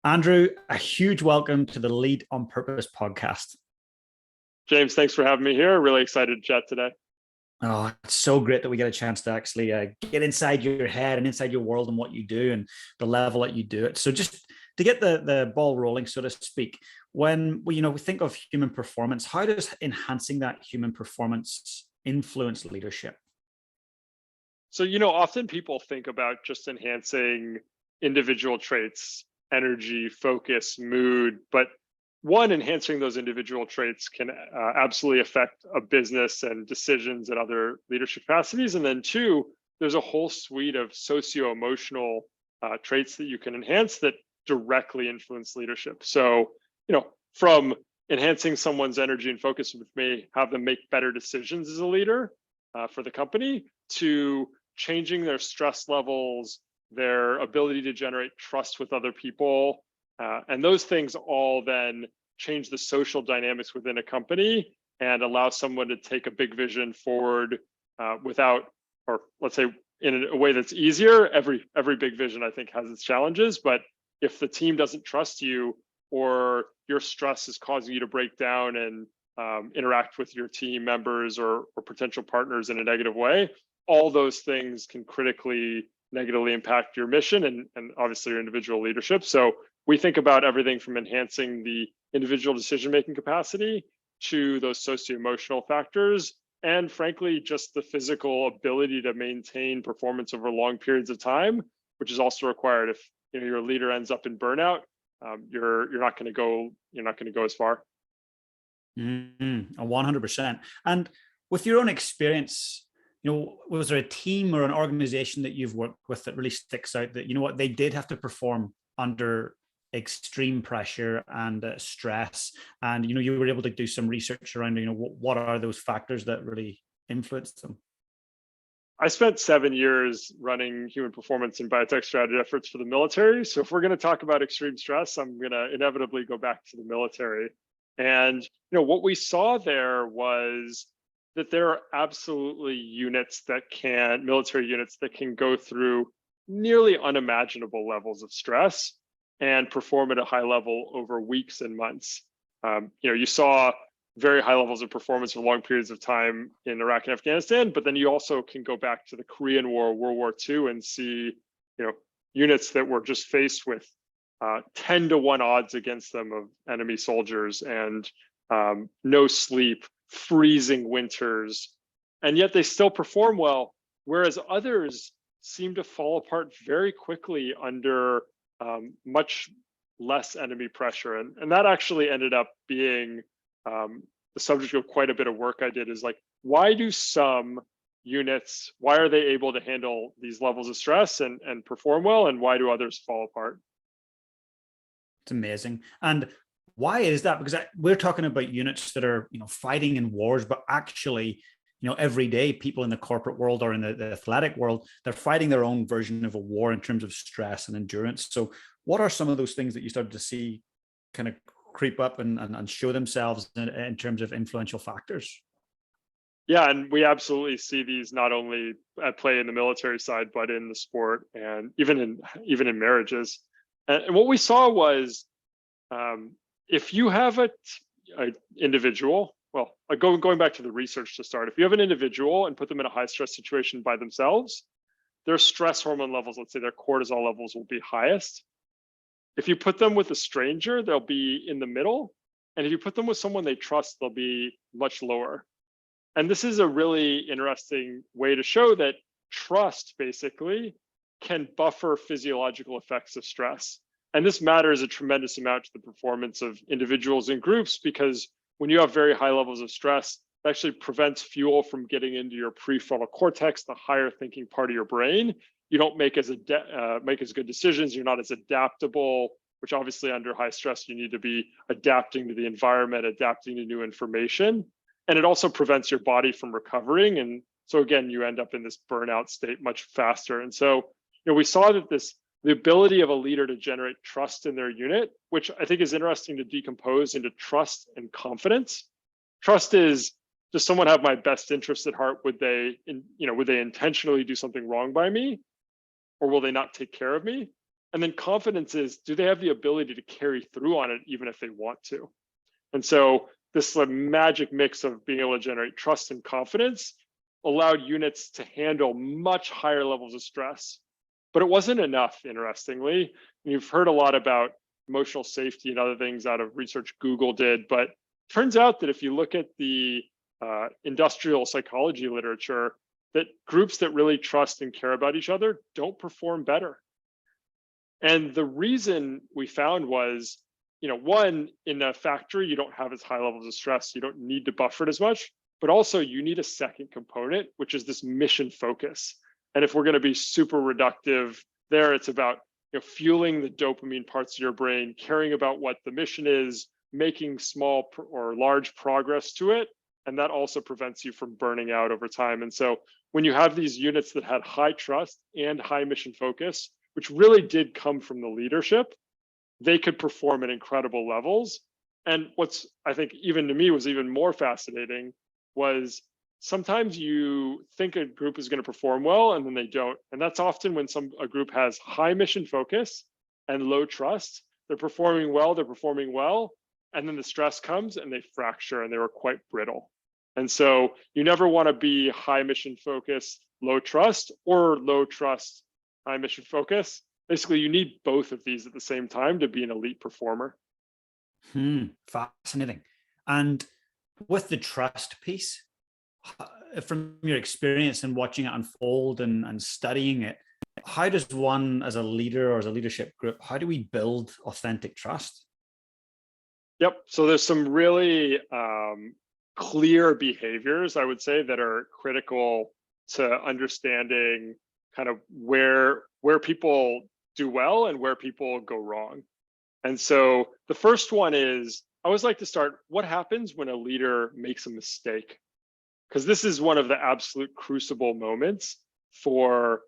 Andrew, a huge welcome to the Lead on Purpose podcast. James, thanks for having me here. Really excited to chat today. Oh, it's so great that we get a chance to actually get inside your head and inside your world and what you do and the level that you do it. So just to get the ball rolling, so to speak, when we think of human performance, how does enhancing that human performance influence leadership? So, often people think about just enhancing individual traits, energy, focus, mood, but one, enhancing those individual traits can absolutely affect a business and decisions and other leadership capacities. And then two, there's a whole suite of socio-emotional traits that you can enhance that directly influence leadership. So, from enhancing someone's energy and focus, which may have them make better decisions as a leader for the company, to changing their stress levels, their ability to generate trust with other people, and those things all then change the social dynamics within a company and allow someone to take a big vision forward without, or let's say in a way that's easier. Every big vision, I think, has its challenges, but if the team doesn't trust you or your stress is causing you to break down and interact with your team members or potential partners in a negative way, all those things can critically negatively impact your mission and obviously your individual leadership. So we think about everything from enhancing the individual decision-making capacity to those socio-emotional factors, and frankly, just the physical ability to maintain performance over long periods of time, which is also required. If your leader ends up in burnout, you're not going to go as far. 100%. And with your own experience, was there a team or an organization that you've worked with that really sticks out that, they did have to perform under extreme pressure and stress, and you were able to do some research around what are those factors that really influenced them? I spent 7 years running human performance and biotech strategy efforts for the military. So if we're going to talk about extreme stress, I'm going to inevitably go back to the military. And what we saw there was that there are absolutely military units that can go through nearly unimaginable levels of stress and perform at a high level over weeks and months. You saw very high levels of performance for long periods of time in Iraq and Afghanistan, but then you also can go back to the Korean War, World War II, and see, units that were just faced with 10-to-1 odds against them of enemy soldiers and no sleep, freezing winters, and yet they still perform well, whereas others seem to fall apart very quickly under much less enemy pressure. And that actually ended up being the subject of quite a bit of work I did, is like, why do some units, why are they able to handle these levels of stress and perform well, and why do others fall apart? It's amazing. And why is that? Because we're talking about units that are, fighting in wars, but actually, every day people in the corporate world or in the athletic world, they're fighting their own version of a war in terms of stress and endurance. So what are some of those things that you started to see kind of creep up and show themselves in terms of influential factors? Yeah, and we absolutely see these not only at play in the military side, but in the sport and even in marriages. And what we saw was, if you have an individual, going back to the research to start, if you have an individual and put them in a high stress situation by themselves, their stress hormone levels, let's say their cortisol levels, will be highest. If you put them with a stranger, they'll be in the middle. And if you put them with someone they trust, they'll be much lower. And this is a really interesting way to show that trust basically can buffer physiological effects of stress. And this matters a tremendous amount to the performance of individuals and groups, because when you have very high levels of stress, it actually prevents fuel from getting into your prefrontal cortex, the higher thinking part of your brain. You don't make as good decisions. You're not as adaptable, which obviously under high stress, you need to be adapting to the environment, adapting to new information. And it also prevents your body from recovering. And so again, you end up in this burnout state much faster. And so, we saw that the ability of a leader to generate trust in their unit, which I think is interesting to decompose into trust and confidence. Trust is, does someone have my best interest at heart? Would they intentionally do something wrong by me? Or will they not take care of me? And then confidence is, do they have the ability to carry through on it even if they want to? And so this magic mix of being able to generate trust and confidence allowed units to handle much higher levels of stress. But it wasn't enough, interestingly. And you've heard a lot about emotional safety and other things out of research Google did, but turns out that if you look at the industrial psychology literature, that groups that really trust and care about each other don't perform better. And the reason we found was, one, in a factory, you don't have as high levels of stress, you don't need to buffer it as much, but also you need a second component, which is this mission focus. And if we're going to be super reductive there, it's about fueling the dopamine parts of your brain, caring about what the mission is, making small or large progress to it. And that also prevents you from burning out over time. And so when you have these units that had high trust and high mission focus, which really did come from the leadership, they could perform at incredible levels. And what's, I think, even to me was even more fascinating was sometimes you think a group is going to perform well and then they don't. And that's often when a group has high mission focus and low trust. They're performing well, and then the stress comes and they fracture and they were quite brittle. And so you never want to be high mission focus, low trust, or low trust, high mission focus. Basically, you need both of these at the same time to be an elite performer. Fascinating. And with the trust piece, from your experience and watching it unfold and studying it, how does one as a leader or as a leadership group, how do we build authentic trust? Yep. So there's some really clear behaviors, I would say, that are critical to understanding kind of where people do well and where people go wrong. And so the first one is, I always like to start, what happens when a leader makes a mistake? Because this is one of the absolute crucible moments for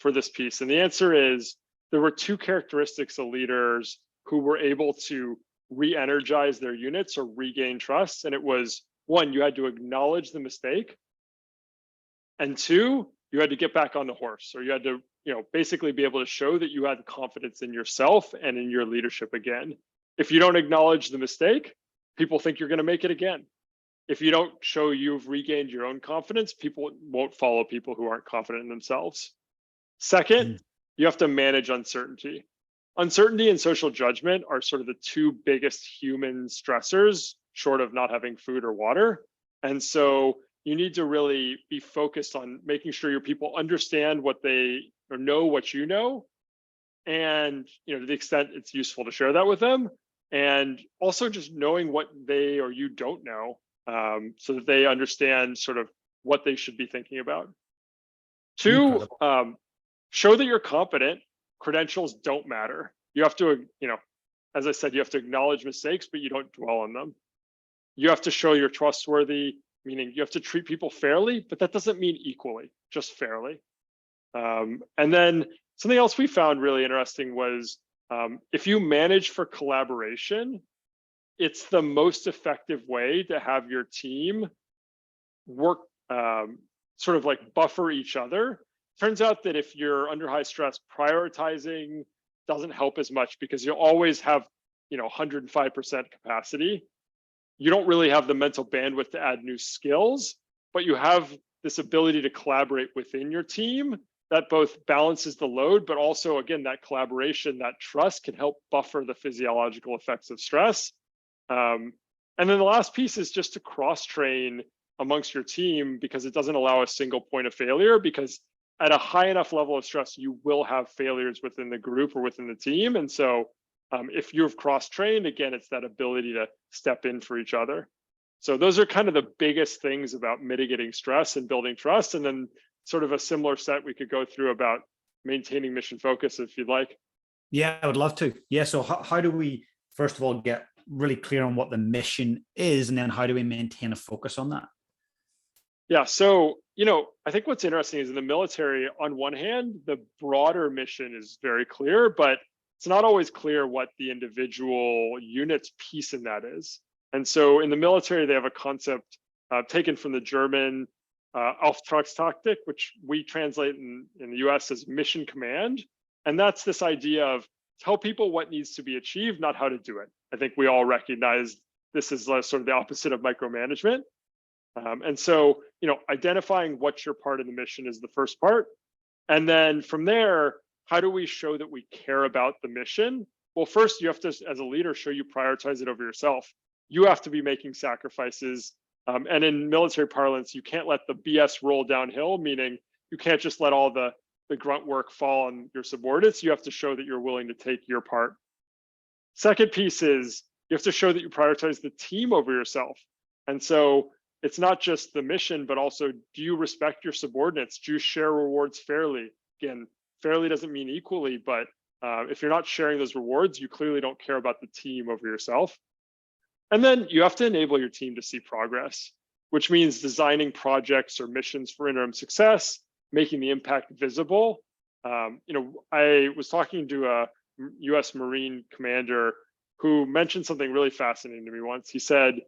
this piece. And the answer is, there were two characteristics of leaders who were able to re-energize their units or regain trust. And it was, one, you had to acknowledge the mistake. And two, you had to get back on the horse, or you had to, basically be able to show that you had confidence in yourself and in your leadership again. If you don't acknowledge the mistake, people think you're going to make it again. If you don't show you've regained your own confidence, people won't follow people who aren't confident in themselves. Second, you have to manage uncertainty. Uncertainty and social judgment are sort of the two biggest human stressors, short of not having food or water. And so you need to really be focused on making sure your people understand what they or know what you know, and to the extent it's useful to share that with them, and also just knowing what they or you don't know, so that they understand sort of what they should be thinking about. Two, show that you're competent. Credentials don't matter. You have to, as I said, you have to acknowledge mistakes, but you don't dwell on them. You have to show you're trustworthy, meaning you have to treat people fairly, but that doesn't mean equally, just fairly. And then something else we found really interesting was, if you manage for collaboration, it's the most effective way to have your team work, sort of like buffer each other. Turns out that if you're under high stress, prioritizing doesn't help as much, because you'll always have 105% capacity. You don't really have the mental bandwidth to add new skills, but you have this ability to collaborate within your team that both balances the load, but also, again, that collaboration, that trust can help buffer the physiological effects of stress. And then the last piece is just to cross-train amongst your team, because it doesn't allow a single point of failure, because at a high enough level of stress, you will have failures within the group or within the team. And so if you've cross-trained, again, it's that ability to step in for each other. So those are kind of the biggest things about mitigating stress and building trust. And then sort of a similar set we could go through about maintaining mission focus, if you'd like. Yeah, I would love to. Yeah, so how do we, first of all, get really clear on what the mission is, and then how do we maintain a focus on that? Yeah, so, I think what's interesting is in the military, on one hand, the broader mission is very clear, but it's not always clear what the individual unit's piece in that is. And so in the military, they have a concept taken from the German Auftragstaktik, which we translate in the US as mission command. And that's this idea of tell people what needs to be achieved, not how to do it. I think we all recognize this is sort of the opposite of micromanagement. And so, identifying what's your part of the mission is the first part. And then from there, how do we show that we care about the mission? Well, first, you have to, as a leader, show you prioritize it over yourself. You have to be making sacrifices. And in military parlance, you can't let the BS roll downhill, meaning you can't just let all the grunt work fall on your subordinates. You have to show that you're willing to take your part. Second piece is you have to show that you prioritize the team over yourself. And so it's not just the mission, but also, do you respect your subordinates? Do you share rewards fairly? Again, fairly doesn't mean equally, but if you're not sharing those rewards, you clearly don't care about the team over yourself. And then you have to enable your team to see progress, which means designing projects or missions for interim success, making the impact visible. I was talking to a US Marine commander who mentioned something really fascinating to me once. He said,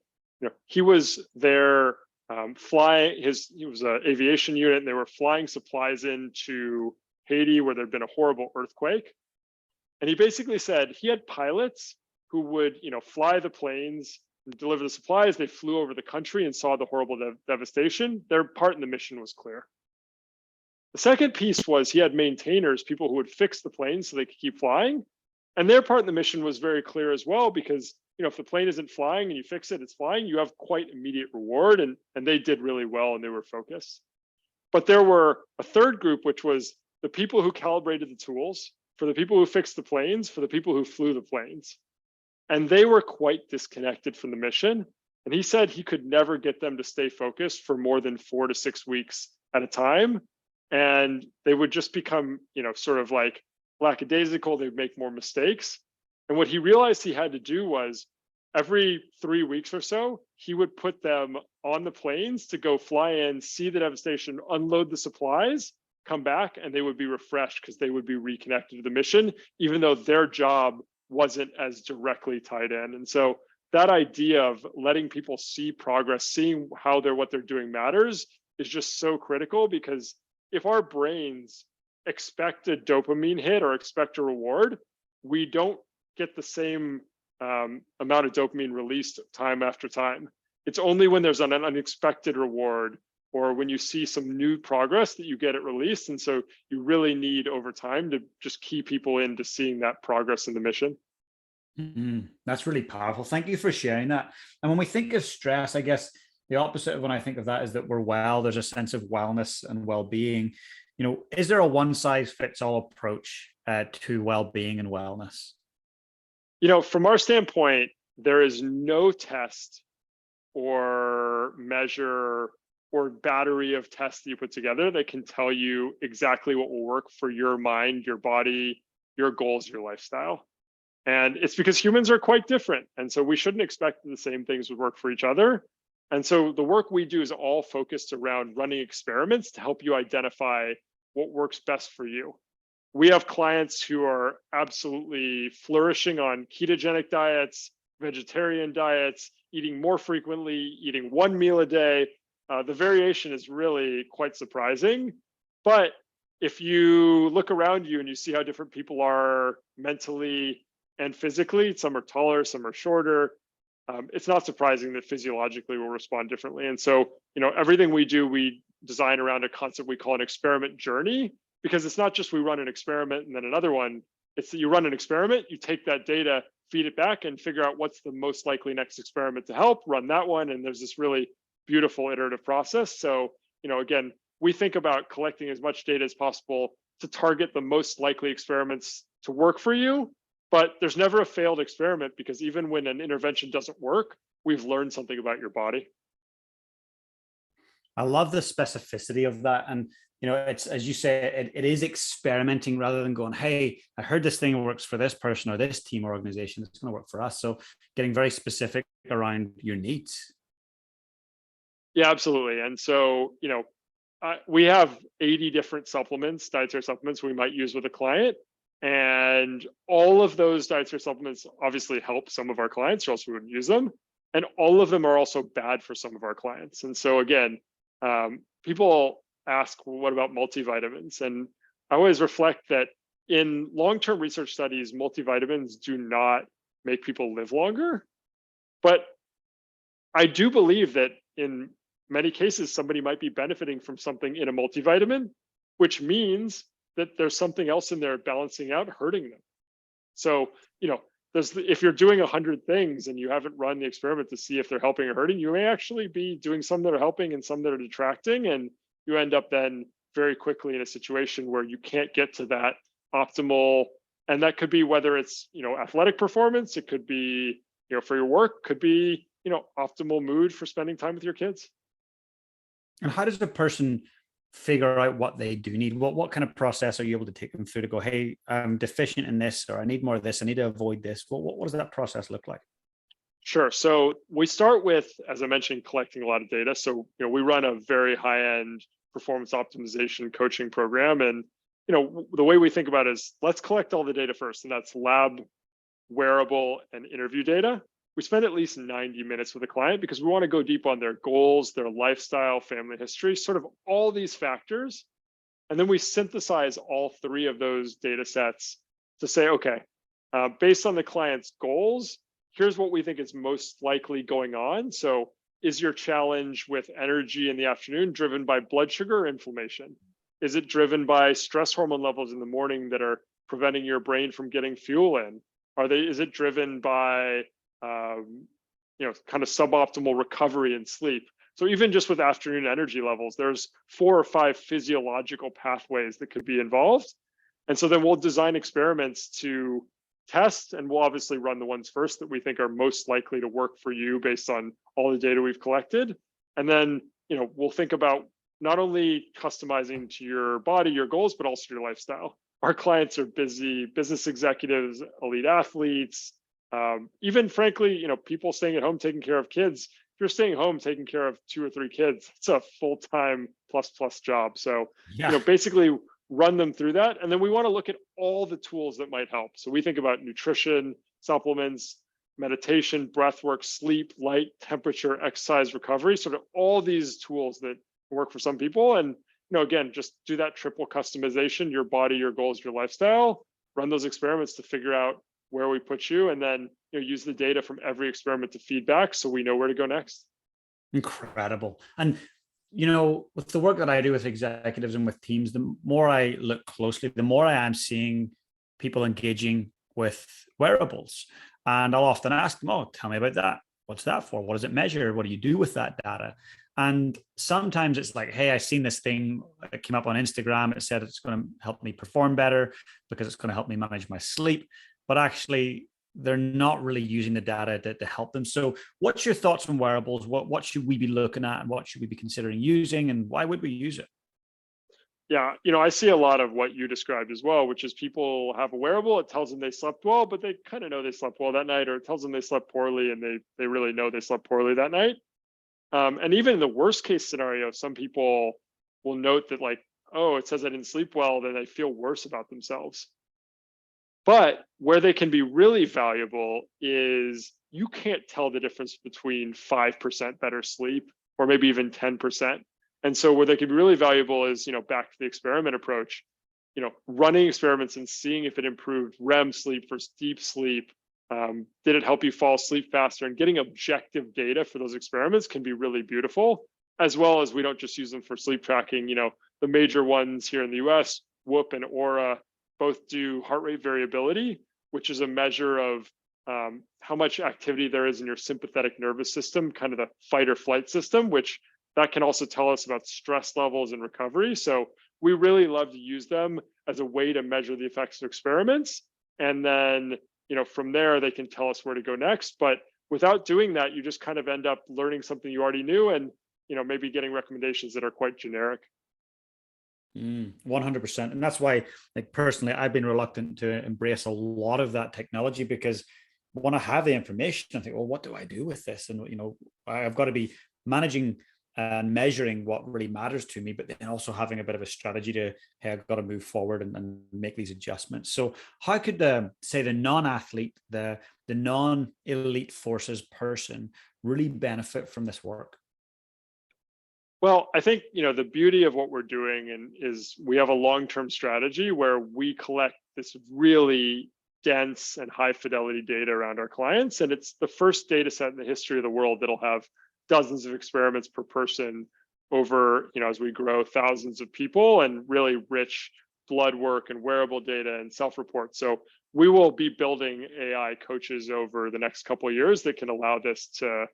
he was there flying, he was an aviation unit, and they were flying supplies into Haiti where there'd been a horrible earthquake. And he basically said he had pilots who would, fly the planes and deliver the supplies. They flew over the country and saw the horrible devastation. Their part in the mission was clear. The second piece was he had maintainers, people who would fix the planes so they could keep flying. And their part in the mission was very clear as well, because if the plane isn't flying and you fix it, it's flying, you have quite immediate reward. And they did really well and they were focused. But there were a third group, which was the people who calibrated the tools, for the people who fixed the planes, for the people who flew the planes. And they were quite disconnected from the mission. And he said he could never get them to stay focused for more than 4 to 6 weeks at a time. And they would just become, sort of like lackadaisical. They'd make more mistakes. And what he realized he had to do was every 3 weeks or so, he would put them on the planes to go fly in, see the devastation, unload the supplies, come back, and they would be refreshed because they would be reconnected to the mission, even though their job wasn't as directly tied in. And so that idea of letting people see progress, seeing how what they're doing matters, is just so critical, because if our brains expect a dopamine hit or expect a reward, we don't get the same amount of dopamine released time after time. It's only when there's an unexpected reward or when you see some new progress that you get it released. And so you really need over time to just key people into seeing that progress in the mission. That's really powerful. Thank you for sharing that. And when we think of stress, I guess the opposite of when I think of that is that we're well, there's a sense of wellness and well-being. Is there a one-size-fits-all approach to well-being and wellness? From our standpoint, there is no test or measure or battery of tests that you put together that can tell you exactly what will work for your mind, your body, your goals, your lifestyle. And it's because humans are quite different. And so we shouldn't expect that the same things would work for each other. And so the work we do is all focused around running experiments to help you identify what works best for you. We have clients who are absolutely flourishing on ketogenic diets, vegetarian diets, eating more frequently, eating one meal a day. The variation is really quite surprising. But if you look around you and you see how different people are mentally and physically, some are taller, some are shorter, it's not surprising that physiologically we'll respond differently. And so, everything we do, we design around a concept we call an experiment journey, because it's not just we run an experiment and then another one. It's that you run an experiment, you take that data, feed it back, and figure out what's the most likely next experiment to help, run that one. And there's this really beautiful iterative process. So, again, we think about collecting as much data as possible to target the most likely experiments to work for you. But there's never a failed experiment, because even when an intervention doesn't work, we've learned something about your body. I love the specificity of that. And, it's, as you say, it is experimenting rather than going, hey, I heard this thing works for this person or this team or organization. It's going to work for us. So getting very specific around your needs. Yeah, absolutely. And so, we have 80 different supplements, dietary supplements we might use with a client. And all of those dietary supplements obviously help some of our clients, or else we wouldn't use them. And all of them are also bad for some of our clients. And so again, people ask, well, what about multivitamins? And I always reflect that in long-term research studies, multivitamins do not make people live longer. But I do believe that in many cases, somebody might be benefiting from something in a multivitamin, which means that there's something else in there balancing out, hurting them. So, if you're doing 100 things and you haven't run the experiment to see if they're helping or hurting, you may actually be doing some that are helping and some that are detracting. And you end up then very quickly in a situation where you can't get to that optimal. And that could be whether it's, athletic performance, it could be, for your work, could be, optimal mood for spending time with your kids. And how does a person figure out what they do need? What kind of process are you able to take them through to go, hey, I'm deficient in this, or I need more of this, I need to avoid this? What does that process look like? Sure. So we start with, as I mentioned, collecting a lot of data. So, we run a very high-end performance optimization coaching program. And, the way we think about it is let's collect all the data first. And that's lab, wearable, and interview data. We spend at least 90 minutes with a client because we want to go deep on their goals, their lifestyle, family history, sort of all these factors. And then we synthesize all three of those data sets to say, okay, based on the client's goals, here's what we think is most likely going on. So is your challenge with energy in the afternoon driven by blood sugar or inflammation? Is it driven by stress hormone levels in the morning that are preventing your brain from getting fuel in? Is it driven by kind of suboptimal recovery and sleep? So even just with afternoon energy levels, there's 4 or 5 physiological pathways that could be involved. And so then we'll design experiments to test, and we'll obviously run the ones first that we think are most likely to work for you based on all the data we've collected. And then, we'll think about not only customizing to your body, your goals, but also your lifestyle. Our clients are busy business executives, elite athletes, even frankly, people staying at home taking care of kids. If you're staying home taking care of 2 or 3 kids, it's a full-time plus job. So, basically run them through that. And then we want to look at all the tools that might help. So we think about nutrition, supplements, meditation, breath work, sleep, light, temperature, exercise, recovery, sort of all these tools that work for some people. And, again, just do that triple customization, your body, your goals, your lifestyle, run those experiments to figure out where we put you, and then use the data from every experiment to feedback so we know where to go next. Incredible. And with the work that I do with executives and with teams, the more I look closely, the more I am seeing people engaging with wearables. And I'll often ask them, oh, tell me about that. What's that for? What does it measure? What do you do with that data? And sometimes it's like, hey, I seen this thing that came up on Instagram. It said it's going to help me perform better because it's going to help me manage my sleep. But actually, they're not really using the data to help them. So what's your thoughts on wearables? What should we be looking at, and what should we be considering using, and why would we use it? Yeah, I see a lot of what you described as well, which is people have a wearable. It tells them they slept well, but they kind of know they slept well that night, or it tells them they slept poorly and they really know they slept poorly that night. And even in the worst case scenario, some people will note that like, oh, it says I didn't sleep well, then they feel worse about themselves. But where they can be really valuable is you can't tell the difference between 5% better sleep or maybe even 10%. And so where they can be really valuable is, back to the experiment approach, running experiments and seeing if it improved REM sleep versus deep sleep. Did it help you fall asleep faster? And getting objective data for those experiments can be really beautiful, as well as we don't just use them for sleep tracking. The major ones here in the US, Whoop and Aura, both do heart rate variability, which is a measure of how much activity there is in your sympathetic nervous system, kind of the fight or flight system, which that can also tell us about stress levels and recovery. So we really love to use them as a way to measure the effects of experiments. And then, from there, they can tell us where to go next. But without doing that, you just kind of end up learning something you already knew and, maybe getting recommendations that are quite generic. 100%. And that's why, like, personally, I've been reluctant to embrace a lot of that technology, because when I have the information, I think, well, what do I do with this? And, I've got to be managing and measuring what really matters to me, but then also having a bit of a strategy to, hey, I've got to move forward and make these adjustments. So how could say the non-athlete, the non-elite forces person really benefit from this work? Well, I think, the beauty of what we're doing is we have a long-term strategy where we collect this really dense and high fidelity data around our clients. And it's the first data set in the history of the world that'll have dozens of experiments per person over, as we grow, thousands of people, and really rich blood work and wearable data and self-report. So we will be building AI coaches over the next couple of years that can allow this to,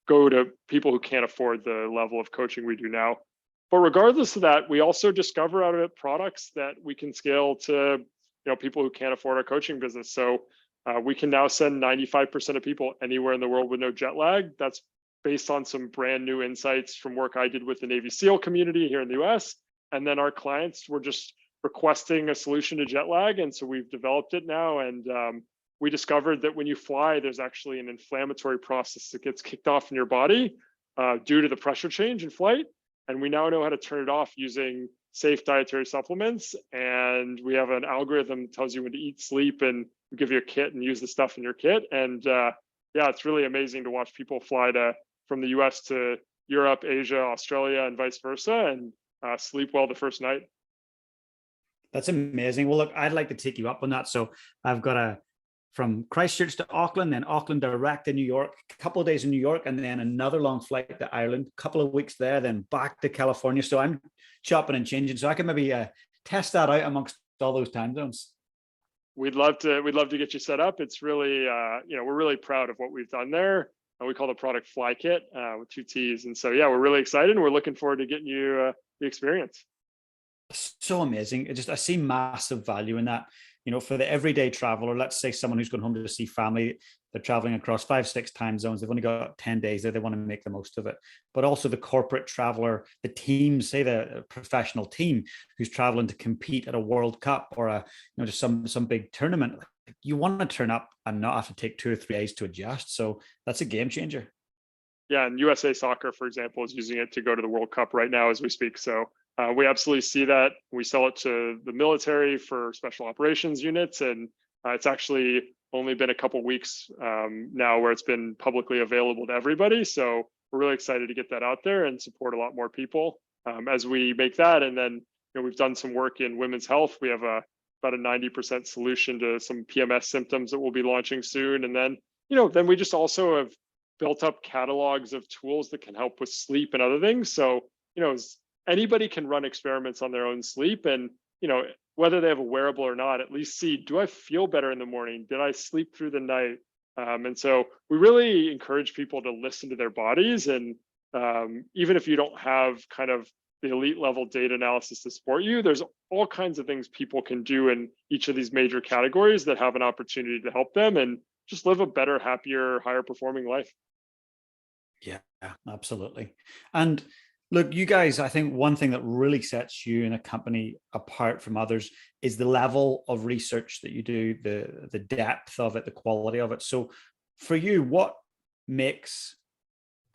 go to people who can't afford the level of coaching we do now. But regardless of that, we also discover out of it products that we can scale to, people who can't afford our coaching business. So we can now send 95% of people anywhere in the world with no jet lag. That's based on some brand new insights from work I did with the Navy SEAL community here in the US. And then our clients were just requesting a solution to jet lag. And so we've developed it now. And we discovered that when you fly, there's actually an inflammatory process that gets kicked off in your body due to the pressure change in flight. And we now know how to turn it off using safe dietary supplements. And we have an algorithm that tells you when to eat, sleep, and we give you a kit and use the stuff in your kit. And it's really amazing to watch people fly from the US to Europe, Asia, Australia, and vice versa, and sleep well the first night. That's amazing. Well, look, I'd like to take you up on that. So I've got from Christchurch to Auckland, then Auckland direct to New York, a couple of days in New York, and then another long flight to Ireland, a couple of weeks there, then back to California. So I'm chopping and changing. So I can maybe test that out amongst all those time zones. We'd love to get you set up. It's really, we're really proud of what we've done there. We call the product Fly Kit with 2 T's. And so, we're really excited. And we're looking forward to getting you the experience. So amazing. I see massive value in that. For the everyday traveler, let's say someone who's going home to see family, they're traveling across 5-6 time zones. They've only got 10 days there. They want to make the most of it. But also the corporate traveler, the team, say the professional team who's traveling to compete at a World Cup or just some big tournament. You want to turn up and not have to take 2 or 3 days to adjust. So that's a game changer. Yeah, and USA Soccer, for example, is using it to go to the World Cup right now as we speak. So we absolutely see that. We sell it to the military for special operations units, and it's actually only been a couple weeks now where it's been publicly available to everybody. So we're really excited to get that out there and support a lot more people as we make that. And then we've done some work in women's health. We have about a 90% solution to some PMS symptoms that we'll be launching soon. And then then we just also have built up catalogs of tools that can help with sleep and other things. So anybody can run experiments on their own sleep, and whether they have a wearable or not, at least see, do I feel better in the morning? Did I sleep through the night? And so we really encourage people to listen to their bodies. And even if you don't have kind of the elite level data analysis to support you, there's all kinds of things people can do in each of these major categories that have an opportunity to help them and just live a better, happier, higher performing life. Yeah, absolutely. And look, you guys, I think one thing that really sets you in a company apart from others is the level of research that you do, the depth of it, the quality of it. So for you, what makes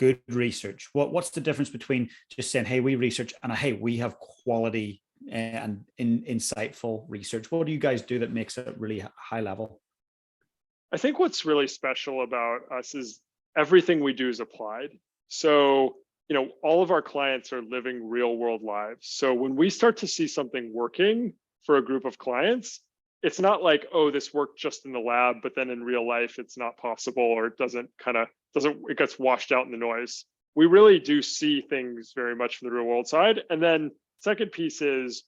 good research? What's the difference between just saying, hey, we research, and hey, we have quality and insightful research? What do you guys do that makes it really high level? I think what's really special about us is everything we do is applied. So all of our clients are living real world lives. So when we start to see something working for a group of clients, it's not like, oh, this worked just in the lab, but then in real life, it's not possible, or it it gets washed out in the noise. We really do see things very much from the real world side. And then second piece is,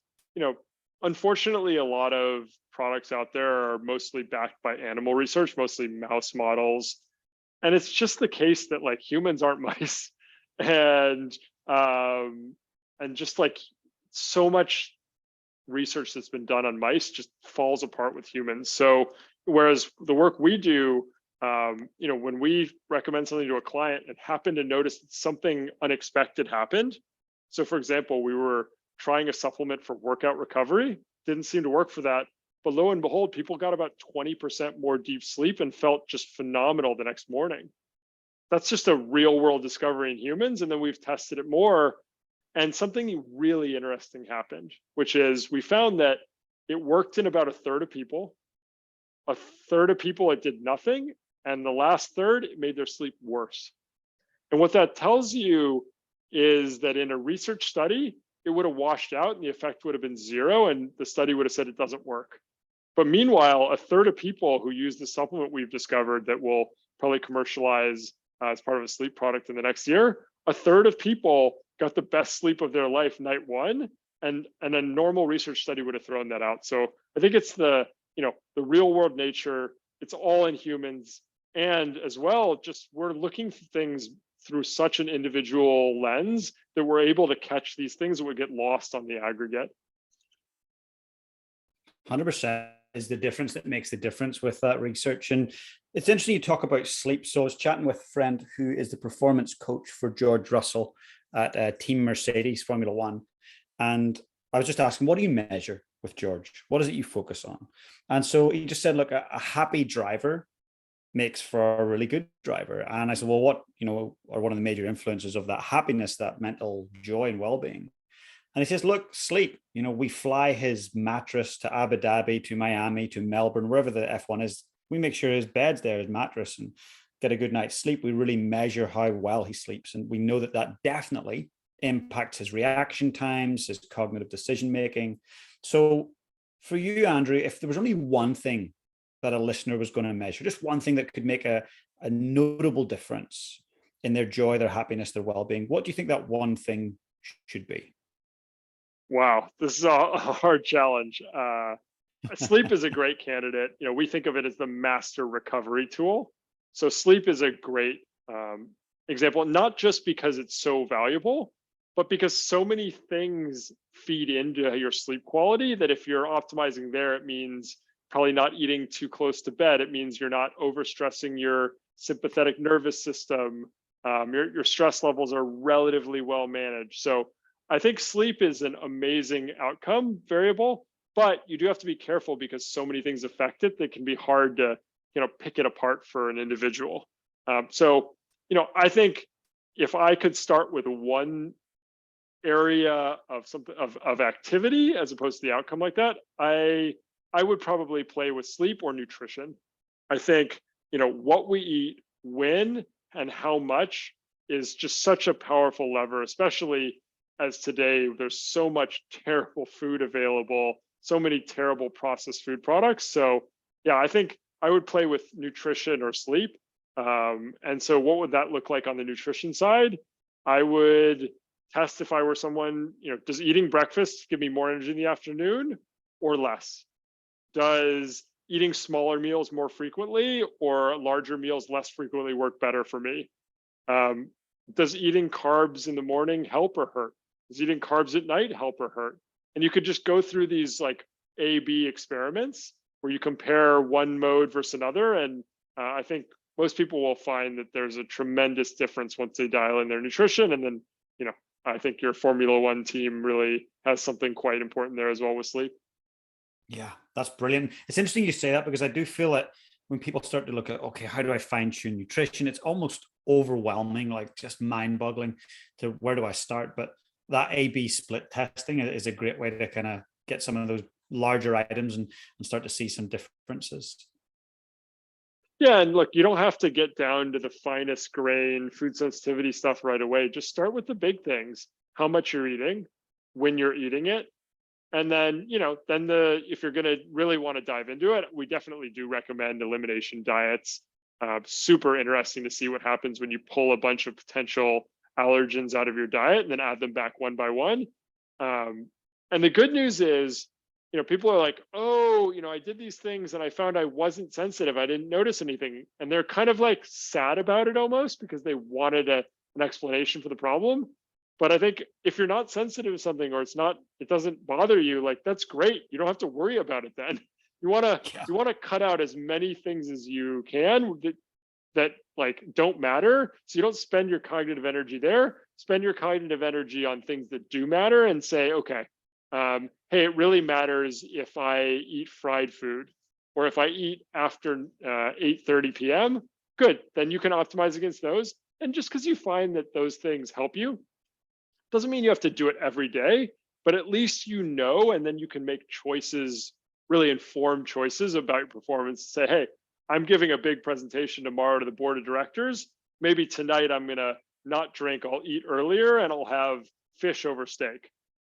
unfortunately, a lot of products out there are mostly backed by animal research, mostly mouse models. And it's just the case that humans aren't mice. And just so much research that's been done on mice just falls apart with humans. So whereas the work we do, when we recommend something to a client and happen to notice that something unexpected happened. So for example, we were trying a supplement for workout recovery, didn't seem to work for that. But lo and behold, people got about 20% more deep sleep and felt just phenomenal the next morning. That's just a real world discovery in humans. And then we've tested it more. And something really interesting happened, which is we found that it worked in about a third of people. A third of people, it did nothing. And the last third, it made their sleep worse. And what that tells you is that in a research study, it would have washed out and the effect would have been zero, and the study would have said it doesn't work. But meanwhile, a third of people who use the supplement we've discovered that we'll probably commercialize as part of a sleep product in the next year, a third of people got the best sleep of their life night one, and a normal research study would have thrown that out. So I think it's the real world nature. It's all in humans, and as well, just we're looking for things through such an individual lens that we're able to catch these things that would get lost on the aggregate. 100% is the difference that makes the difference with that research. And it's interesting you talk about sleep. So I was chatting with a friend who is the performance coach for George Russell at Team Mercedes Formula One. And I was just asking, what do you measure with George? What is it you focus on? And so he just said, look, a happy driver makes for a really good driver. And I said, well, what, are one of the major influences of that happiness, that mental joy and well-being? And he says, look, sleep. We fly his mattress to Abu Dhabi, to Miami, to Melbourne, wherever the F1 is. We make sure his bed's there, his mattress, and get a good night's sleep. We really measure how well he sleeps. And we know that that definitely impacts his reaction times, his cognitive decision-making. So for you, Andrew, if there was only one thing that a listener was going to measure, just one thing that could make a notable difference in their joy, their happiness, their well-being, what do you think that one thing should be? Wow, this is a hard challenge. Sleep is a great candidate. We think of it as the master recovery tool. So sleep is a great example, not just because it's so valuable, but because so many things feed into your sleep quality that if you're optimizing there, it means probably not eating too close to bed. It means you're not overstressing your sympathetic nervous system. Your stress levels are relatively well managed. So I think sleep is an amazing outcome variable, but you do have to be careful because so many things affect it that can be hard to, pick it apart for an individual. I think if I could start with one area of something of activity as opposed to the outcome like that, I would probably play with sleep or nutrition. I think, what we eat, when, and how much is just such a powerful lever, especially as today there's so much terrible food available, so many terrible processed food products. So yeah, I think I would play with nutrition or sleep. And so what would that look like on the nutrition side? I would test if I were someone, does eating breakfast give me more energy in the afternoon or less? Does eating smaller meals more frequently or larger meals less frequently work better for me? Does eating carbs in the morning help or hurt? Does eating carbs at night help or hurt? And you could just go through these like A/B experiments where you compare one mode versus another. And I think most people will find that there's a tremendous difference once they dial in their nutrition. And then, I think your Formula One team really has something quite important there as well with sleep. Yeah, that's brilliant. It's interesting you say that because I do feel that when people start to look at, okay, how do I fine tune nutrition? It's almost overwhelming, like just mind boggling to where do I start? But that A/B split testing is a great way to kind of get some of those larger items and start to see some differences. Yeah, and look, you don't have to get down to the finest grain food sensitivity stuff right away. Just start with the big things: how much you're eating, when you're eating it, and then if you're going to really want to dive into it, we definitely do recommend elimination diets. Super interesting to see what happens when you pull a bunch of potential allergens out of your diet and then add them back one by one. And the good news is, people are like, oh, I did these things and I found I wasn't sensitive. I didn't notice anything. And they're kind of like sad about it almost because they wanted an explanation for the problem. But I think if you're not sensitive to something or it doesn't bother you, like that's great. You don't have to worry about it then. You want to cut out as many things as you can that like don't matter. So you don't spend your cognitive energy there. Spend your cognitive energy on things that do matter and say, okay, hey, it really matters if I eat fried food or if I eat after 8:30 p.m. Good, then you can optimize against those. And just because you find that those things help you doesn't mean you have to do it every day, but at least and then you can make choices, really informed choices about your performance. Say, hey, I'm giving a big presentation tomorrow to the board of directors. Maybe tonight I'm going to not drink, I'll eat earlier and I'll have fish over steak.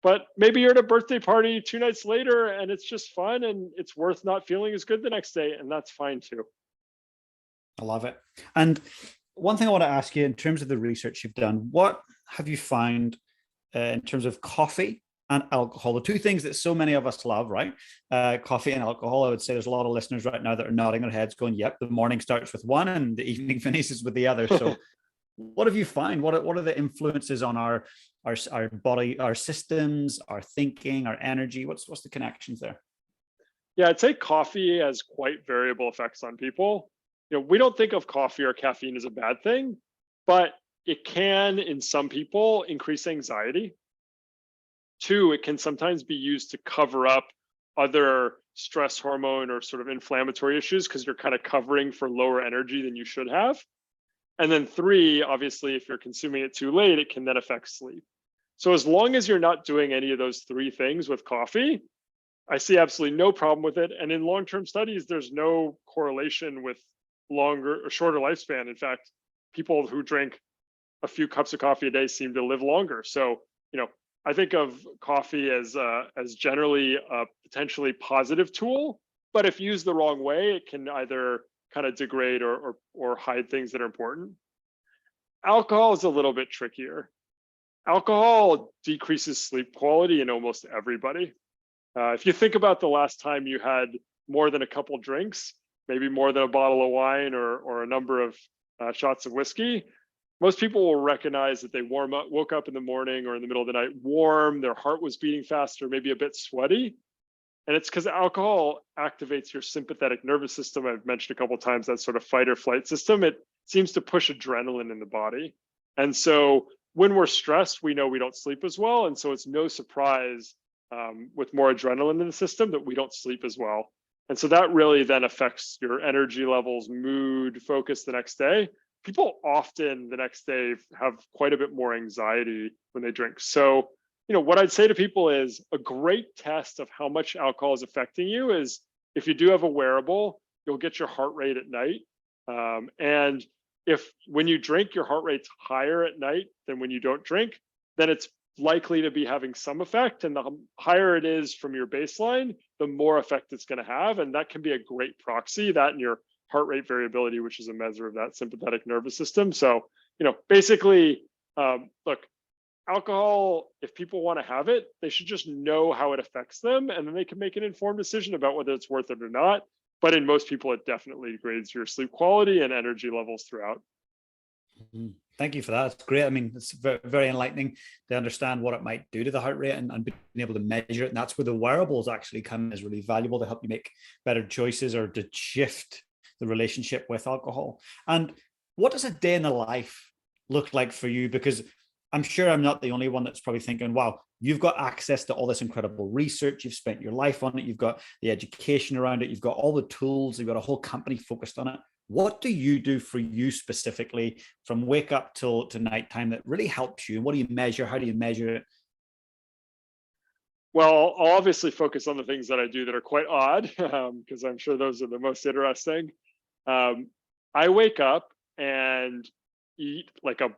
But maybe you're at a birthday party 2 nights later and it's just fun and it's worth not feeling as good the next day. And that's fine too. I love it. And one thing I want to ask you in terms of the research you've done, what have you found in terms of coffee and alcohol, the two things that so many of us love, right? Coffee and alcohol. I would say there's a lot of listeners right now that are nodding their heads going, yep, the morning starts with one and the evening finishes with the other. So what have you found? What are the influences on our body, our systems, our thinking, our energy? What's the connections there? Yeah, I'd say coffee has quite variable effects on people. We don't think of coffee or caffeine as a bad thing, but it can, in some people, increase anxiety. Two, it can sometimes be used to cover up other stress hormone or sort of inflammatory issues because you're kind of covering for lower energy than you should have. And then three, obviously, if you're consuming it too late, it can then affect sleep. So as long as you're not doing any of those three things with coffee, I see absolutely no problem with it. And in long-term studies, there's no correlation with longer or shorter lifespan. In fact, people who drink a few cups of coffee a day seem to live longer. So, I think of coffee as generally a potentially positive tool, but if used the wrong way, it can either kind of degrade or hide things that are important. Alcohol is a little bit trickier. Alcohol decreases sleep quality in almost everybody. If you think about the last time you had more than a couple drinks, maybe more than a bottle of wine or a number of shots of whiskey, most people will recognize that they woke up in the morning or in the middle of the night warm, their heart was beating faster, maybe a bit sweaty. And it's because alcohol activates your sympathetic nervous system. I've mentioned a couple of times that sort of fight or flight system. It seems to push adrenaline in the body. And so when we're stressed, we know we don't sleep as well. And so it's no surprise with more adrenaline in the system that we don't sleep as well. And so that really then affects your energy levels, mood, focus the next day. People often the next day have quite a bit more anxiety when they drink. So, what I'd say to people is a great test of how much alcohol is affecting you is if you do have a wearable, you'll get your heart rate at night. And if when you drink, your heart rate's higher at night than when you don't drink, then it's likely to be having some effect. And the higher it is from your baseline, the more effect it's going to have. And that can be a great proxy, that and your heart rate variability, which is a measure of that sympathetic nervous system. So, basically, look, alcohol, if people want to have it, they should just know how it affects them, and then they can make an informed decision about whether it's worth it or not. But in most people, it definitely degrades your sleep quality and energy levels throughout. Thank you for that. It's great. I mean, it's very, very enlightening to understand what it might do to the heart rate and being able to measure it. And that's where the wearables actually come in, is really valuable to help you make better choices or to shift the relationship with alcohol. And what does a day in the life look like for you? Because I'm sure I'm not the only one that's probably thinking, wow, you've got access to all this incredible research. You've spent your life on it. You've got the education around it. You've got all the tools. You've got a whole company focused on it. What do you do for you specifically from wake up to nighttime that really helps you? And what do you measure? How do you measure it? Well, I'll obviously focus on the things that I do that are quite odd, because I'm sure those are the most interesting. I wake up and eat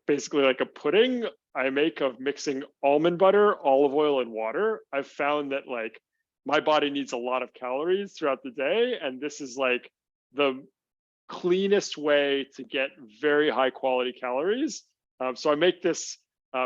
basically like a pudding I make of mixing almond butter, olive oil, and water. I've found that my body needs a lot of calories throughout the day, and this is like the cleanest way to get very high quality calories. So I make this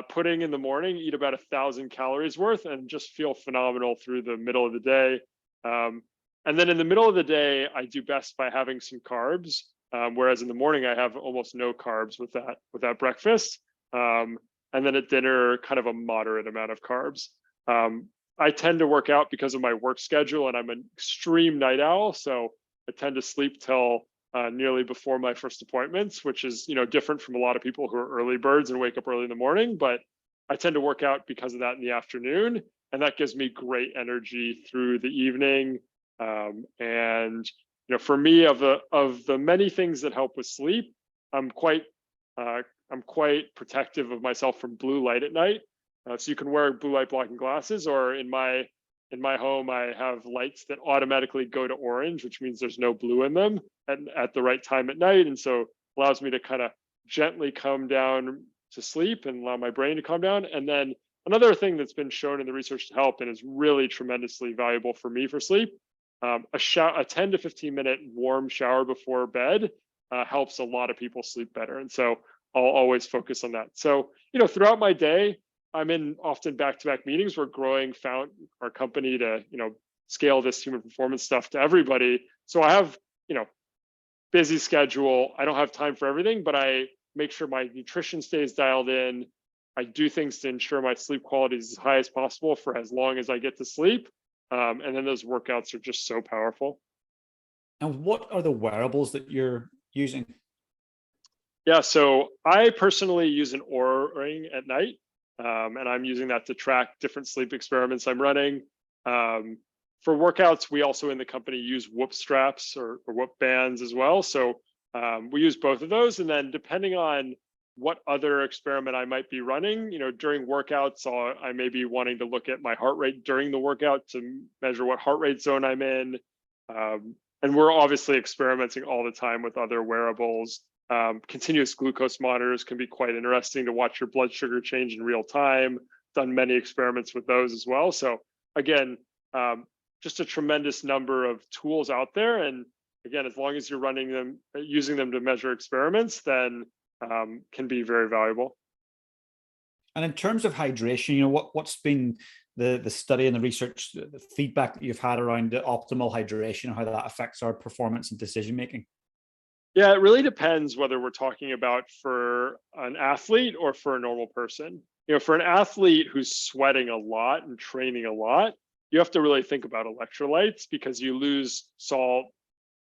pudding in the morning, eat about 1,000 calories worth, and just feel phenomenal through the middle of the day. And then in the middle of the day, I do best by having some carbs, whereas in the morning I have almost no carbs with that breakfast. And then at dinner, kind of a moderate amount of carbs. I tend to work out because of my work schedule, and I'm an extreme night owl, so I tend to sleep till nearly before my first appointments, which is different from a lot of people who are early birds and wake up early in the morning. But I tend to work out because of that in the afternoon, and that gives me great energy through the evening. And for me, of the many things that help with sleep, I'm quite protective of myself from blue light at night. So you can wear blue light blocking glasses, or in my home, I have lights that automatically go to orange, which means there's no blue in them at the right time at night. And so allows me to kind of gently come down to sleep and allow my brain to calm down. And then another thing that's been shown in the research to help and is really tremendously valuable for me for sleep, a 10 to 15 minute warm shower before bed helps a lot of people sleep better. And so I'll always focus on that. So, throughout my day, I'm in often back-to-back meetings. We're growing Fount, our company, to, scale this human performance stuff to everybody. So I have, busy schedule. I don't have time for everything, but I make sure my nutrition stays dialed in. I do things to ensure my sleep quality is as high as possible for as long as I get to sleep. And then those workouts are just so powerful. And what are the wearables that you're using? Yeah, so I personally use an Oura ring at night, and I'm using that to track different sleep experiments I'm running. For workouts, we also in the company use Whoop straps or Whoop bands as well. So we use both of those, and then depending on what other experiment I might be running, during workouts, I may be wanting to look at my heart rate during the workout to measure what heart rate zone I'm in. And we're obviously experimenting all the time with other wearables. Continuous glucose monitors can be quite interesting to watch your blood sugar change in real time. Done many experiments with those as well. So again, just a tremendous number of tools out there. And again, as long as you're running them, using them to measure experiments, then can be very valuable. And in terms of hydration, what's been the study and the research, the feedback that you've had around the optimal hydration and how that affects our performance and decision making? Yeah, it really depends whether we're talking about for an athlete or for a normal person. For an athlete who's sweating a lot and training a lot, you have to really think about electrolytes because you lose salt,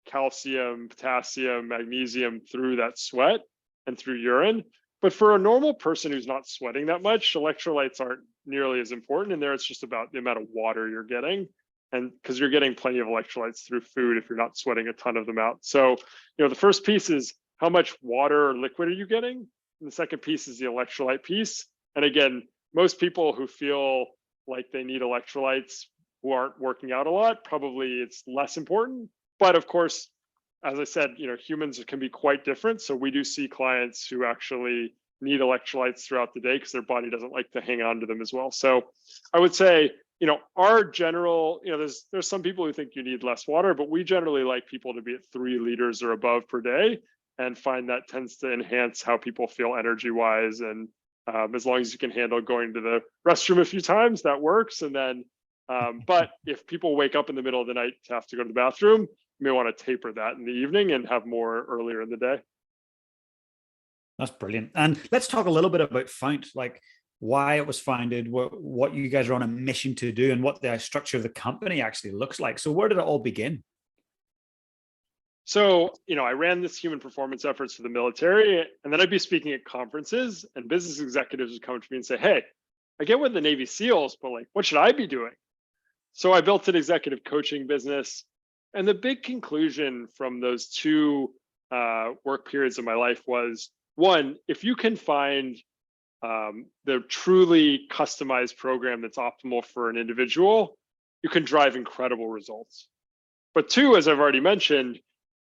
calcium, potassium, magnesium through that sweat and through urine. But for a normal person who's not sweating that much, electrolytes aren't nearly as important. And there it's just about the amount of water you're getting. And because you're getting plenty of electrolytes through food if you're not sweating a ton of them out. So, the first piece is how much water or liquid are you getting? And the second piece is the electrolyte piece. And again, most people who feel like they need electrolytes who aren't working out a lot, probably it's less important. But of course, as I said, humans can be quite different. So we do see clients who actually need electrolytes throughout the day because their body doesn't like to hang on to them as well. So I would say, our general, there's some people who think you need less water, but we generally like people to be at 3 liters or above per day and find that tends to enhance how people feel energy wise. And as long as you can handle going to the restroom a few times, that works. And then, but if people wake up in the middle of the night to have to go to the bathroom, you may want to taper that in the evening and have more earlier in the day. That's brilliant. And let's talk a little bit about Fount, like why it was founded, what you guys are on a mission to do, and what the structure of the company actually looks like. So where did it all begin? So, I ran this human performance efforts for the military, and then I'd be speaking at conferences and business executives would come to me and say, hey, I get with the Navy SEALs, but like, what should I be doing? So I built an executive coaching business. And the big conclusion from those 2 work periods of my life was, one, if you can find the truly customized program that's optimal for an individual, you can drive incredible results. But 2, as I've already mentioned,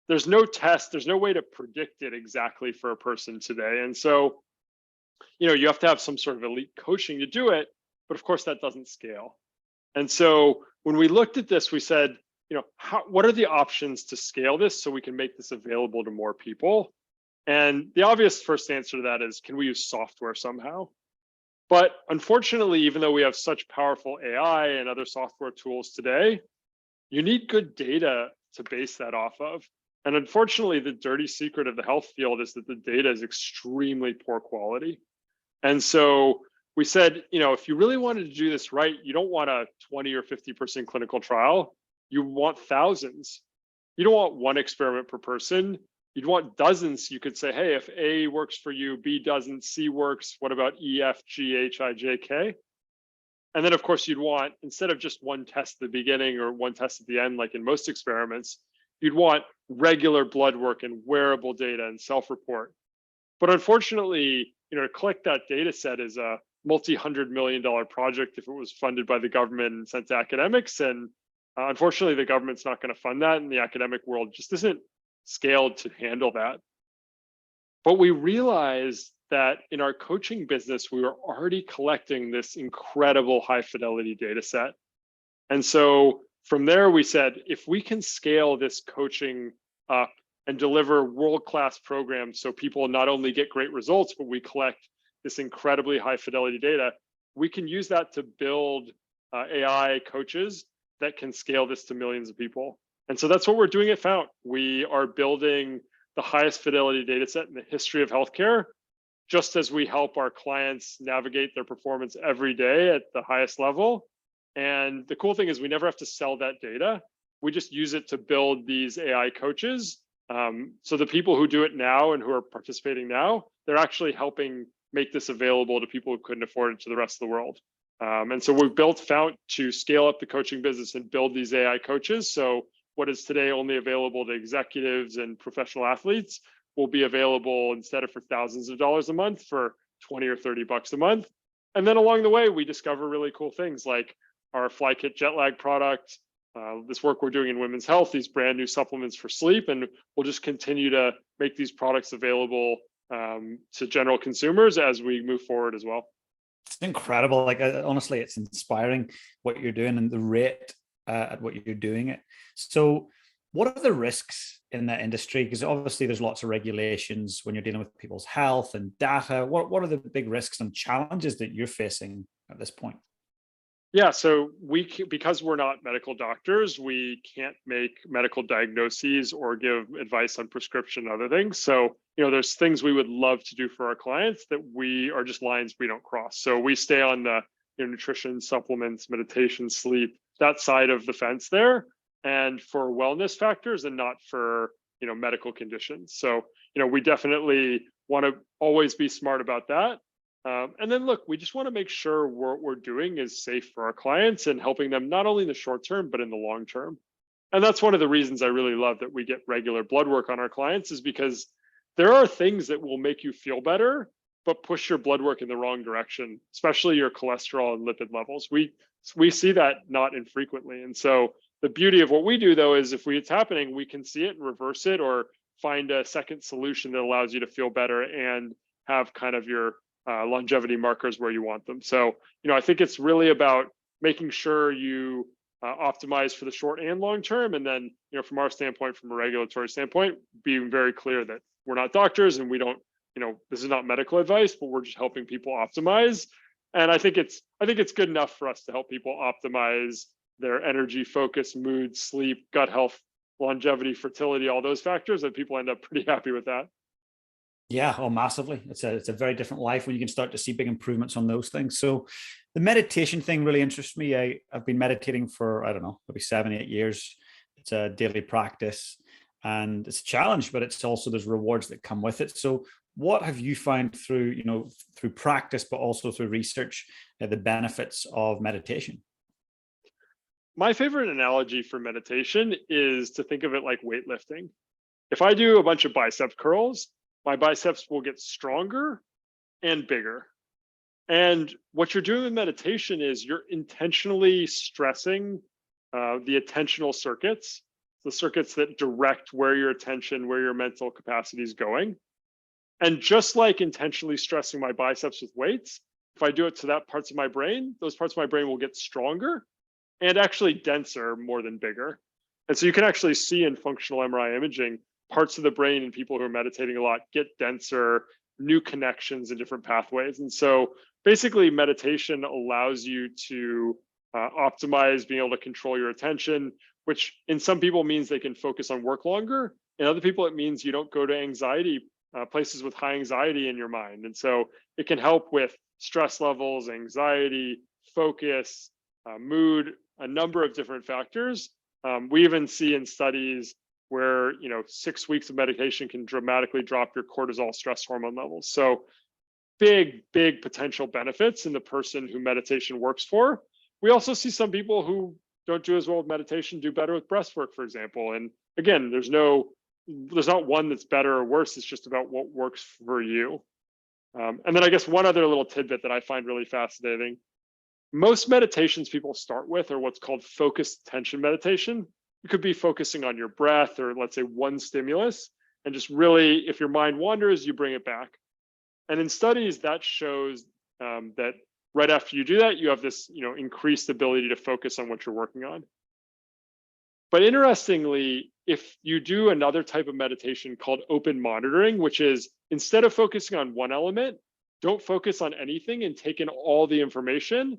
there's no test, there's no way to predict it exactly for a person today. And so, you have to have some sort of elite coaching to do it, but of course that doesn't scale. And so when we looked at this, we said, what are the options to scale this so we can make this available to more people? And the obvious first answer to that is, can we use software somehow? But unfortunately, even though we have such powerful AI and other software tools today, you need good data to base that off of. And unfortunately, the dirty secret of the health field is that the data is extremely poor quality. And so we said, if you really wanted to do this right, you don't want a 20 or 50% clinical trial. You want thousands. You don't want one experiment per person. You'd want dozens. You could say, hey, if A works for you, B doesn't, C works, what about E, F, G, H, I, J, K? And then of course you'd want, instead of just one test at the beginning or one test at the end, like in most experiments, you'd want regular blood work and wearable data and self-report. But unfortunately, to collect that data set is a multi-$100 million project if it was funded by the government and sent to academics. And unfortunately, the government's not going to fund that, and the academic world just isn't scaled to handle that. But we realized that in our coaching business, we were already collecting this incredible high fidelity data set. And so from there, we said, if we can scale this coaching up and deliver world-class programs so people not only get great results, but we collect this incredibly high fidelity data, we can use that to build AI coaches that can scale this to millions of people. And so that's what we're doing at Fount. We are building the highest fidelity data set in the history of healthcare, just as we help our clients navigate their performance every day at the highest level. And the cool thing is we never have to sell that data. We just use it to build these AI coaches. So the people who do it now and who are participating now, they're actually helping make this available to people who couldn't afford it to the rest of the world. And so we've built Fount to scale up the coaching business and build these AI coaches. So what is today only available to executives and professional athletes will be available instead of for thousands of dollars a month for 20 or 30 bucks a month. And then along the way, we discover really cool things like our FlyKit jet lag product, this work we're doing in women's health, these brand new supplements for sleep, and we'll just continue to make these products available to general consumers as we move forward as well. It's incredible. Like honestly, it's inspiring what you're doing and the rate at what you're doing it. So what are the risks in that industry? Because obviously there's lots of regulations when you're dealing with people's health and data. What are the big risks and challenges that you're facing at this point? Yeah, so because we're not medical doctors, we can't make medical diagnoses or give advice on prescription and other things. So, there's things we would love to do for our clients that we are just lines we don't cross. So we stay on the nutrition, supplements, meditation, sleep, that side of the fence there, and for wellness factors and not for, medical conditions. So, we definitely want to always be smart about that. And then look, we just want to make sure what we're doing is safe for our clients and helping them not only in the short term, but in the long term. And that's one of the reasons I really love that we get regular blood work on our clients, is because there are things that will make you feel better, but push your blood work in the wrong direction, especially your cholesterol and lipid levels. We see that not infrequently. And so the beauty of what we do, though, is if it's happening, we can see it and reverse it or find a second solution that allows you to feel better and have kind of your longevity markers where you want them. So, I think it's really about making sure you optimize for the short and long term. And then, from our standpoint, from a regulatory standpoint, being very clear that we're not doctors and we don't, this is not medical advice, but we're just helping people optimize. And I think it's good enough for us to help people optimize their energy, focus, mood, sleep, gut health, longevity, fertility, all those factors, that people end up pretty happy with that. Yeah, oh, massively. It's a very different life when you can start to see big improvements on those things. So the meditation thing really interests me. I've been meditating for, I don't know, maybe 7-8 years. It's a daily practice and it's a challenge, but it's also, there's rewards that come with it. So what have you found through practice, but also through research, the benefits of meditation? My favorite analogy for meditation is to think of it like weightlifting. If I do a bunch of bicep curls, my biceps will get stronger and bigger. And what you're doing with meditation is you're intentionally stressing the attentional circuits, the circuits that direct where your attention, where your mental capacity is going. And just like intentionally stressing my biceps with weights, if I do it to that parts of my brain, those parts of my brain will get stronger and actually denser more than bigger. And so you can actually see in functional MRI imaging, parts of the brain in people who are meditating a lot get denser, new connections in different pathways. And so basically meditation allows you to optimize being able to control your attention, which in some people means they can focus on work longer. In other people, it means you don't go to anxiety, places with high anxiety in your mind. And so it can help with stress levels, anxiety, focus, mood, a number of different factors. We even see in studies where 6 weeks of medication can dramatically drop your cortisol stress hormone levels. So big potential benefits in the person who meditation works for. We also see some people who don't do as well with meditation do better with breath work, for example. And again, there's not one that's better or worse. It's just about what works for you. And then I guess one other little tidbit that I find really fascinating. Most meditations people start with are what's called focused attention meditation. You could be focusing on your breath or let's say one stimulus. and just really, if your mind wanders, you bring it back. And in studies, that shows that right after you do that, you have this, increased ability to focus on what you're working on. But interestingly, if you do another type of meditation called open monitoring, which is instead of focusing on one element, don't focus on anything and take in all the information.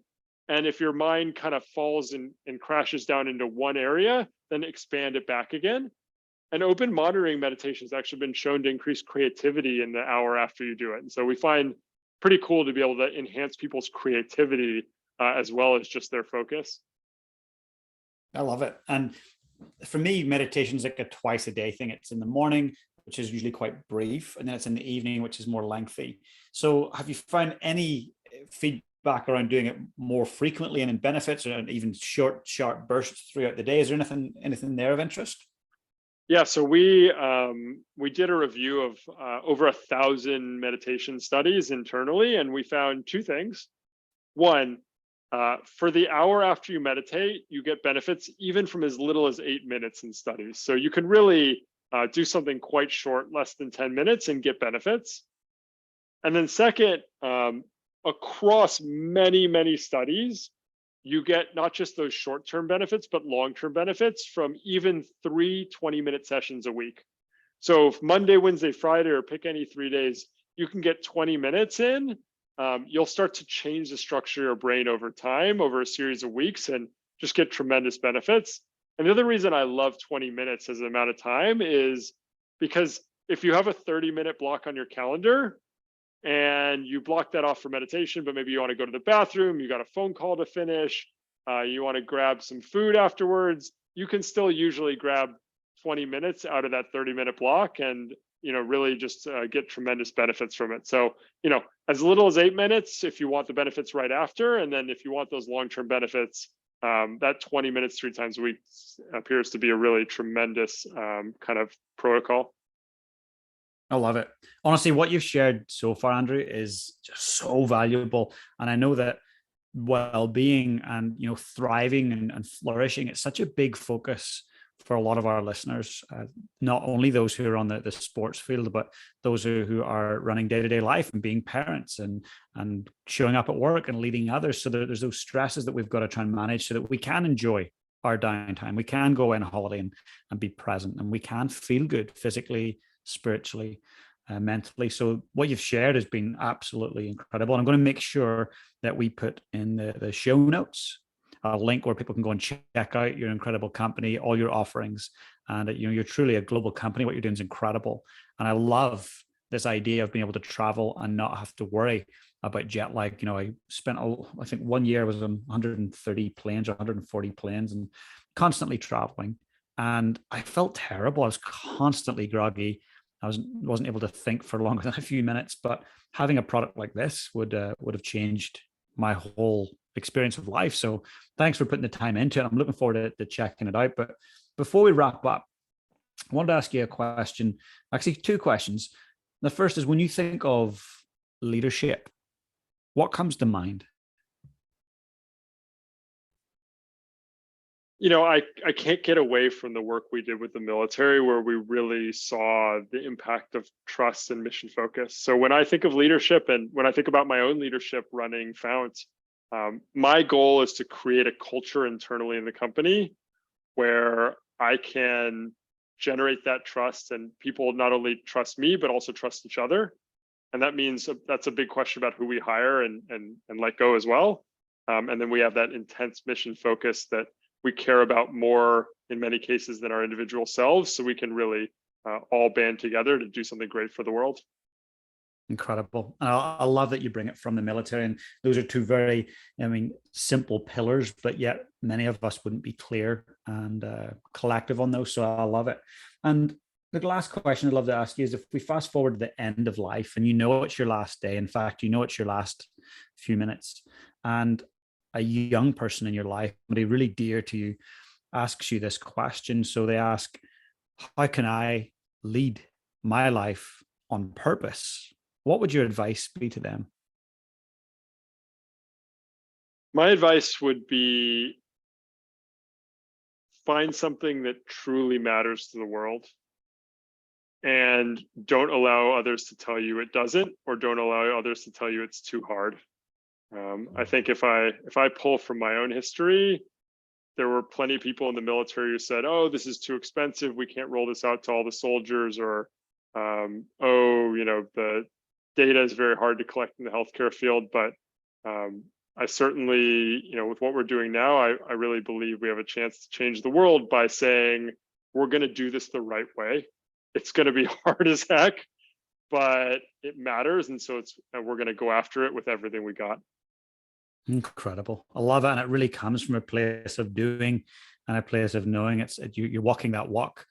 And if your mind kind of falls and crashes down into one area, then expand it back again. And open monitoring meditation has actually been shown to increase creativity in the hour after you do it. And so we find pretty cool to be able to enhance people's creativity as well as just their focus. I love it. And for me, meditation is like a twice a day thing. It's in the morning, which is usually quite brief, and then it's in the evening, which is more lengthy. So have you found any feedback around doing it more frequently and in benefits, or even short, sharp bursts throughout the day? Is there anything there of interest? Yeah, so we did a review of over 1,000 meditation studies internally, and we found two things. One, for the hour after you meditate, you get benefits even from as little as 8 minutes in studies. So you can really do something quite short, less than 10 minutes, and get benefits. And then second, across many, many studies, you get not just those short-term benefits, but long-term benefits from even 3 20-minute sessions a week. So if Monday, Wednesday, Friday, or pick any 3 days, you can get 20 minutes in. You'll start to change the structure of your brain over time, over a series of weeks, and just get tremendous benefits. And the other reason I love 20 minutes as an amount of time is because if you have a 30-minute block on your calendar, and you block that off for meditation, but maybe you want to go to the bathroom, you got a phone call to finish, you want to grab some food afterwards, you can still usually grab 20 minutes out of that 30-minute block and really just get tremendous benefits from it. So as little as 8 minutes if you want the benefits right after, and then if you want those long-term benefits, that 20 minutes 3 times a week appears to be a really tremendous kind of protocol. I love it. Honestly, what you've shared so far, Andrew, is just so valuable. And I know that well-being and thriving and flourishing, it's such a big focus for a lot of our listeners, not only those who are on the sports field, but those who are running day-to-day life and being parents and showing up at work and leading others. So there's those stresses that we've got to try and manage so that we can enjoy our downtime. We can go on holiday and be present, and we can feel good physically, spiritually, mentally. So what you've shared has been absolutely incredible. And I'm going to make sure that we put in the show notes a link where people can go and check out your incredible company, all your offerings. And you're truly a global company. What you're doing is incredible. And I love this idea of being able to travel and not have to worry about jet lag. I spent, I think 1 year I was on 130 planes or 140 planes and constantly traveling. And I felt terrible. I was constantly groggy. I wasn't able to think for longer than a few minutes, but having a product like this would have changed my whole experience of life. So thanks for putting the time into it. I'm looking forward to checking it out. But before we wrap up, I wanted to ask you a question, actually 2 questions. The first is, when you think of leadership, what comes to mind? I can't get away from the work we did with the military, where we really saw the impact of trust and mission focus. So when I think of leadership, and when I think about my own leadership running Fount, my goal is to create a culture internally in the company where I can generate that trust, and people not only trust me, but also trust each other. And that means that's a big question about who we hire and let go as well. And then we have that intense mission focus that we care about more in many cases than our individual selves, so we can really all band together to do something great for the world. Incredible. And I love that you bring it from the military. And those are 2 very, simple pillars, but yet many of us wouldn't be clear and collective on those. So I love it. And the last question I'd love to ask you is, if we fast forward to the end of life and it's your last day, in fact, it's your last few minutes, and a young person in your life, somebody really dear to you, asks you this question. So they ask, how can I lead my life on purpose? What would your advice be to them? My advice would be, find something that truly matters to the world. and don't allow others to tell you it doesn't, or don't allow others to tell you it's too hard. I think if I pull from my own history, there were plenty of people in the military who said, "Oh, this is too expensive. We can't roll this out to all the soldiers," or "Oh, the data is very hard to collect in the healthcare field." But I certainly, with what we're doing now, I really believe we have a chance to change the world by saying we're going to do this the right way. It's going to be hard as heck, but it matters, and so we're going to go after it with everything we got. Incredible. I love it. And it really comes from a place of doing and a place of knowing. You're walking that walk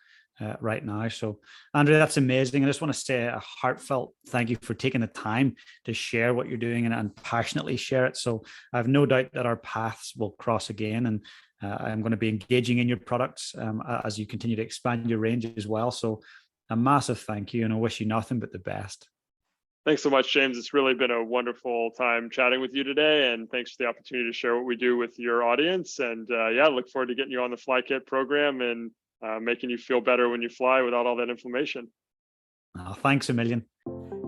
right now. So, Andrea, that's amazing. I just want to say a heartfelt thank you for taking the time to share what you're doing and passionately share it. So I have no doubt that our paths will cross again. And I'm going to be engaging in your products as you continue to expand your range as well. So a massive thank you, and I wish you nothing but the best. Thanks so much, James. It's really been a wonderful time chatting with you today, and thanks for the opportunity to share what we do with your audience. And look forward to getting you on the FlyKit program and making you feel better when you fly without all that inflammation. Oh, thanks a million.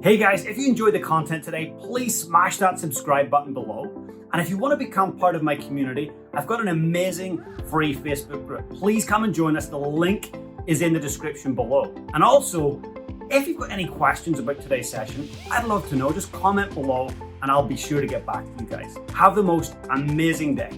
Hey guys, if you enjoyed the content today, please smash that subscribe button below. And if you want to become part of my community, I've got an amazing free Facebook group. Please come and join us. The link is in the description below. And also, if you've got any questions about today's session, I'd love to know. Just comment below and I'll be sure to get back to you guys. Have the most amazing day.